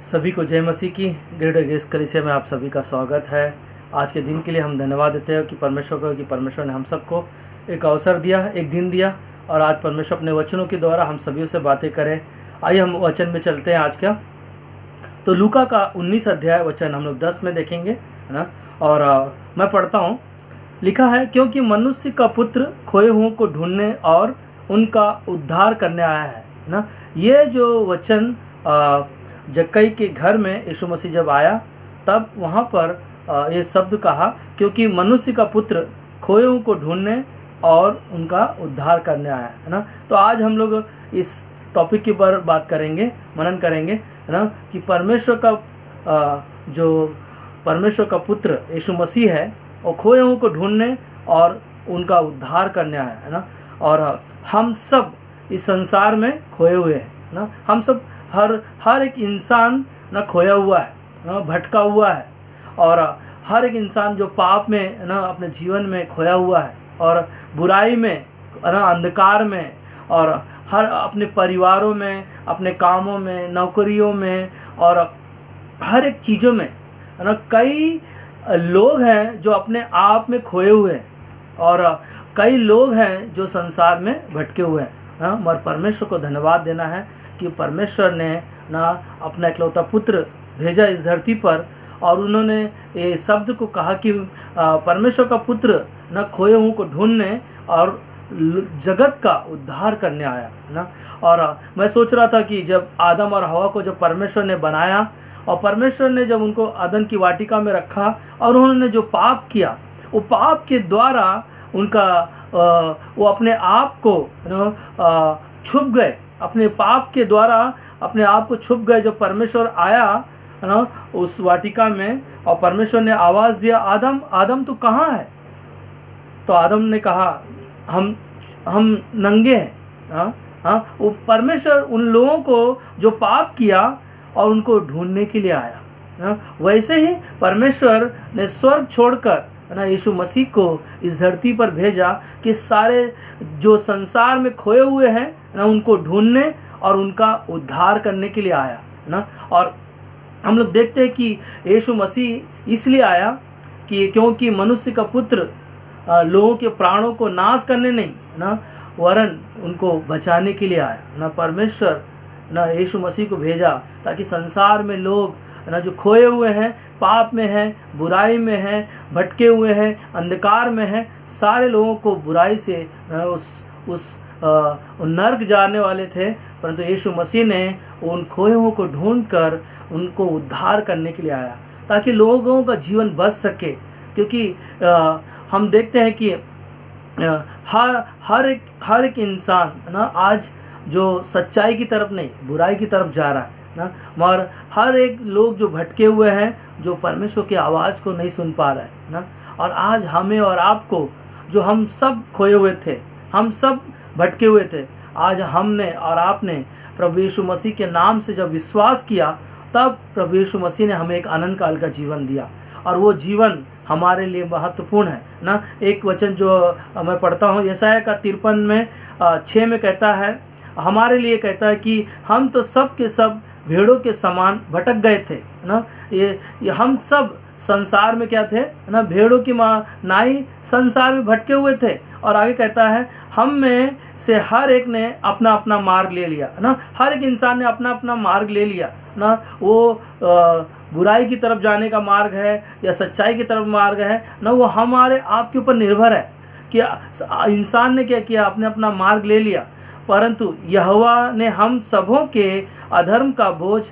सभी को जय मसीह की ग्रेटर ग्रेस कलीसिया में आप सभी का स्वागत है। आज के दिन के लिए हम धन्यवाद देते हैं कि परमेश्वर ने हम सबको एक अवसर दिया, एक दिन दिया, और आज परमेश्वर अपने वचनों के द्वारा हम सभी से बातें करें। आइए हम वचन में चलते हैं आज का। तो लूका का 19 अध्याय वचन हम लोग 10 में देखेंगे, है ना। और मैं पढ़ता हूँ। लिखा है, क्योंकि मनुष्य का पुत्र खोए हुओं को ढूंढने और उनका उद्धार करने आया है ना। ये जो वचन जक्कई के घर में यीशु मसीह जब आया तब वहाँ पर ये शब्द कहा, क्योंकि मनुष्य का पुत्र खोए हुओं को ढूंढने और उनका उद्धार करने आया है ना। तो आज हम लोग इस टॉपिक के ऊपर बात करेंगे, मनन करेंगे, है ना, कि परमेश्वर का पुत्र यीशु मसीह है और खोए हुओं को ढूंढने और उनका उद्धार करने आया है ना। और हम सब इस संसार में खोए हुए हैं ना। हम सब हर एक इंसान ना खोया हुआ है ना, भटका हुआ है। और हर एक इंसान जो पाप में ना अपने जीवन में खोया हुआ है और बुराई में ना, अंधकार में, और हर अपने परिवारों में, अपने कामों में, नौकरियों में और हर एक चीज़ों में, है ना। कई लोग हैं जो अपने आप में खोए हुए हैं और कई लोग हैं जो संसार में भटके हुए हैं ना। मगर परमेश्वर को धन्यवाद देना है कि परमेश्वर ने ना अपना इकलौता पुत्र भेजा इस धरती पर, और उन्होंने ये शब्द को कहा कि परमेश्वर का पुत्र ना खोए हुओं को ढूंढने और जगत का उद्धार करने आया है ना। और मैं सोच रहा था कि जब आदम और हवा को जब परमेश्वर ने बनाया और परमेश्वर ने जब उनको अदन की वाटिका में रखा और उन्होंने जो पाप किया, वो पाप के द्वारा उनका वो अपने आप को छुप गए, अपने पाप के द्वारा अपने आप को छुप गए। जब परमेश्वर आया है ना उस वाटिका में और परमेश्वर ने आवाज़ दिया, आदम आदम तू कहाँ है। तो आदम ने कहा, हम नंगे हैं। वो परमेश्वर उन लोगों को जो पाप किया और उनको ढूंढने के लिए आया। वैसे ही परमेश्वर ने स्वर्ग छोड़कर ना यीशु मसीह को इस धरती पर भेजा कि सारे जो संसार में खोए हुए हैं ना उनको ढूंढने और उनका उद्धार करने के लिए आया ना। और हम लोग देखते हैं कि यीशु मसीह इसलिए आया कि क्योंकि मनुष्य का पुत्र लोगों के प्राणों को नाश करने नहीं ना, वरन उनको बचाने के लिए आया ना। परमेश्वर ना यीशु मसीह को भेजा ताकि संसार में लोग ना जो खोए हुए हैं, पाप में हैं, बुराई में हैं, भटके हुए हैं, अंधकार में हैं, सारे लोगों को बुराई से उस नर्क जाने वाले थे, परंतु यीशु मसीह ने उन खोए हुओं को ढूंढकर उनको उद्धार करने के लिए आया ताकि लोगों का जीवन बच सके। क्योंकि हम देखते हैं कि हर एक इंसान ना आज जो सच्चाई की तरफ नहीं, बुराई की तरफ जा रहा है ना। मगर हर एक लोग जो भटके हुए हैं, जो परमेश्वर की आवाज़ को नहीं सुन पा रहे हैं ना। और आज हमें और आपको, जो हम सब खोए हुए थे, हम सब भटके हुए थे, आज हमने और आपने प्रभु यीशु मसीह के नाम से जब विश्वास किया, तब प्रभु यीशु मसीह ने हमें एक अनंत काल का जीवन दिया। और वो जीवन हमारे लिए महत्वपूर्ण है ना। एक वचन जो मैं पढ़ता हूँ यशायाह का 53 में 6 में कहता है, हमारे लिए कहता है कि हम तो सब के सब भेड़ों के समान भटक गए थे ना। ये हम सब संसार में क्या थे ना, भेड़ों की नाई संसार में भटके हुए थे। और आगे कहता है, हम में से हर एक ने अपना अपना मार्ग ले लिया ना। हर एक इंसान ने अपना अपना मार्ग ले लिया ना। वो बुराई की तरफ जाने का मार्ग है या सच्चाई की तरफ मार्ग है ना, वो हमारे आप के ऊपर निर्भर है कि इंसान ने क्या किया, अपने अपना मार्ग ले लिया। परंतु यहोवा ने हम सबों के अधर्म का बोझ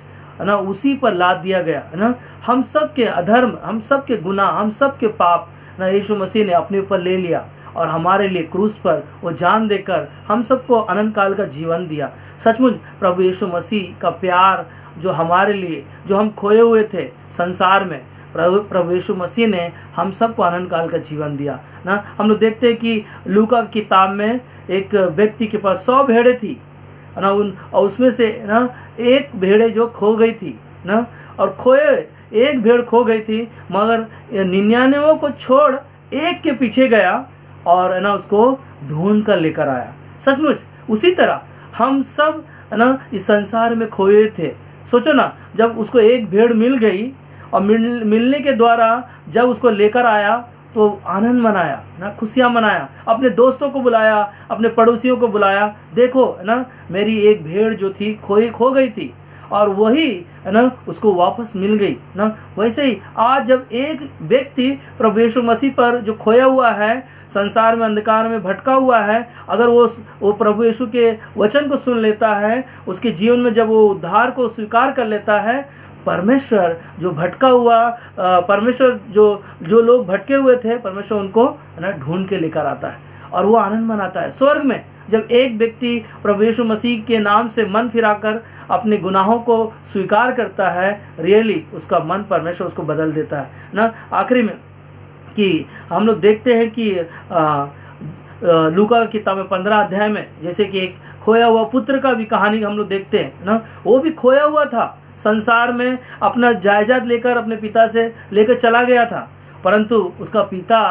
ना उसी पर लाद दिया गया है ना। हम सब के अधर्म, हम सब के गुनाह, हम सब के पाप ना यीशु मसीह ने अपने ऊपर ले लिया और हमारे लिए क्रूस पर वो जान देकर हम सबको अनंत काल का जीवन दिया। सचमुच प्रभु यीशु मसीह का प्यार जो हमारे लिए, जो हम खोए हुए थे संसार में, प्रभु यीशु मसीह ने हम सबको अनंत काल का जीवन दिया ना। हम लोग देखते हैं कि लूका की किताब में एक व्यक्ति के पास 100 भेड़ें थी ना, और उसमें से ना एक भेड़े जो खो गई थी ना, और एक भेड़ खो गई थी, मगर 99 को छोड़ एक के पीछे गया और ना उसको ढूंढ कर लेकर आया। सचमुच उसी तरह हम सब ना इस संसार में खोए थे, सोचो ना, जब उसको एक भेड़ मिल गई और मिलने के द्वारा जब उसको लेकर आया तो आनंद मनाया ना, खुशियाँ मनाया, अपने दोस्तों को बुलाया, अपने पड़ोसियों को बुलाया, देखो है ना मेरी एक भेड़ जो थी खो गई थी और वही है ना उसको वापस मिल गई ना। वैसे ही आज जब एक व्यक्ति प्रभु यीशु मसीह पर जो खोया हुआ है, संसार में अंधकार में भटका हुआ है, अगर वो प्रभु यीशु के वचन को सुन लेता है, उसके जीवन में जब वो उद्धार को स्वीकार कर लेता है, परमेश्वर जो भटका हुआ परमेश्वर जो लोग भटके हुए थे, परमेश्वर उनको है ना ढूंढ के लेकर आता है और वो आनंद मनाता है। स्वर्ग में जब एक व्यक्ति प्रभु यीशु मसीह के नाम से मन फिराकर अपने गुनाहों को स्वीकार करता है, रियली उसका मन परमेश्वर उसको बदल देता है ना। आखिरी में कि हम लोग देखते हैं कि लूका की किताब में 15 अध्याय में जैसे कि एक खोया हुआ पुत्र का भी कहानी हम लोग देखते हैं ना। वो भी खोया हुआ था, संसार में अपना जायदाद लेकर अपने पिता से लेकर चला गया था, परंतु उसका पिता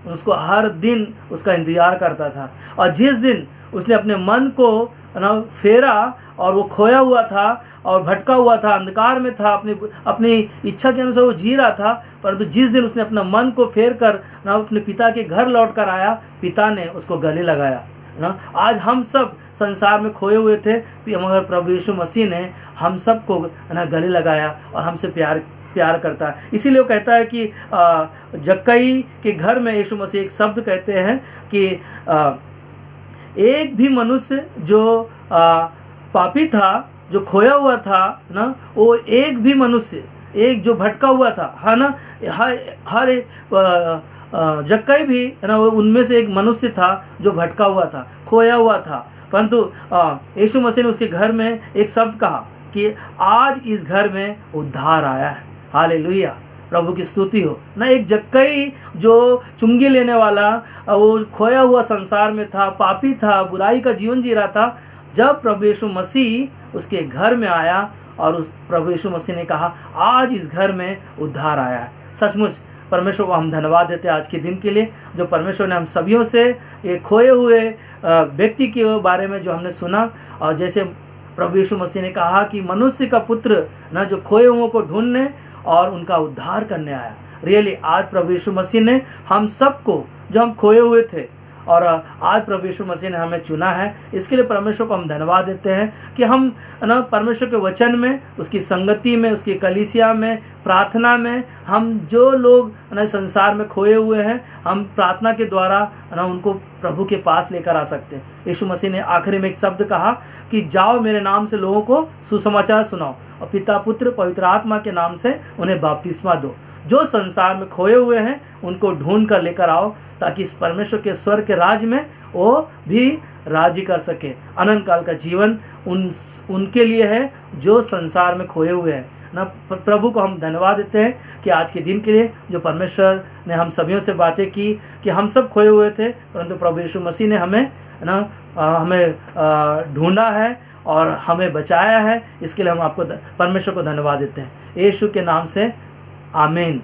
उसको हर दिन उसका इंतजार करता था। और जिस दिन उसने अपने मन को ना फेरा और वो खोया हुआ था और भटका हुआ था, अंधकार में था, अपनी इच्छा के अनुसार वो जी रहा था, परंतु जिस दिन उसने अपना मन को फेर कर ना अपने पिता के घर लौट कर आया, पिता ने उसको गले लगाया ना। आज हम सब संसार में खोए हुए थे, मगर प्रभु यीशु मसीह ने हम सबको ना गले लगाया और हमसे प्यार करता है। इसीलिए वो कहता है कि जक्कई के घर में यीशु मसीह एक शब्द कहते हैं कि एक भी मनुष्य जो पापी था, जो खोया हुआ था ना, वो एक भी मनुष्य, एक जो भटका हुआ था है ना, हर जक्कई भी है ना, वो उनमें से एक मनुष्य था जो भटका हुआ था, खोया हुआ था, परंतु यीशु मसीह ने उसके घर में एक शब्द कहा कि आज इस घर में उद्धार आया है। हालेलुया, प्रभु की स्तुति हो ना। एक जक्कई जो चुंगी लेने वाला, वो खोया हुआ संसार में था, पापी था, बुराई का जीवन जी रहा था, जब प्रभु यीशु मसीह उसके घर में आया और उस प्रभु यीशु मसीह ने कहा आज इस घर में उद्धार आया है। सचमुच परमेश्वर को हम धन्यवाद देते हैं आज के दिन के लिए, जो परमेश्वर ने हम सभियों से ये खोए हुए व्यक्ति के बारे में जो हमने सुना, और जैसे प्रभु यीशु मसीह ने कहा कि मनुष्य का पुत्र ना जो खोए हुओं को ढूंढने और उनका उद्धार करने आया। रियली आज प्रभु यीशु मसीह ने हम सबको, जो हम खोए हुए थे, और आज प्रभु यीशु मसीह ने हमें चुना है, इसके लिए परमेश्वर को हम धन्यवाद देते हैं कि हम ना परमेश्वर के वचन में, उसकी संगति में, उसकी कलीसिया में, प्रार्थना में, हम जो लोग ना संसार में खोए हुए हैं, हम प्रार्थना के द्वारा ना उनको प्रभु के पास लेकर आ सकते हैं। यीशु मसीह ने आखिरी में एक शब्द कहा कि जाओ मेरे नाम से लोगों को सुसमाचार सुनाओ और पिता पुत्र पवित्र आत्मा के नाम से उन्हें बपतिस्मा दो। जो संसार में खोए हुए हैं उनको ढूंढ कर लेकर आओ, ताकि इस परमेश्वर के स्वर्ग के राज में वो भी राज्य कर सके। अनंत काल का जीवन उनके लिए है जो संसार में खोए हुए हैं ना। प्रभु को हम धन्यवाद देते हैं कि आज के दिन के लिए जो परमेश्वर ने हम सभियों से बातें की कि हम सब खोए हुए थे, परंतु प्रभु यीशु मसीह ने हमें ढूंढा है और हमें बचाया है। इसके लिए हम आपको परमेश्वर को धन्यवाद देते हैं। यीशु के नाम से आमीन।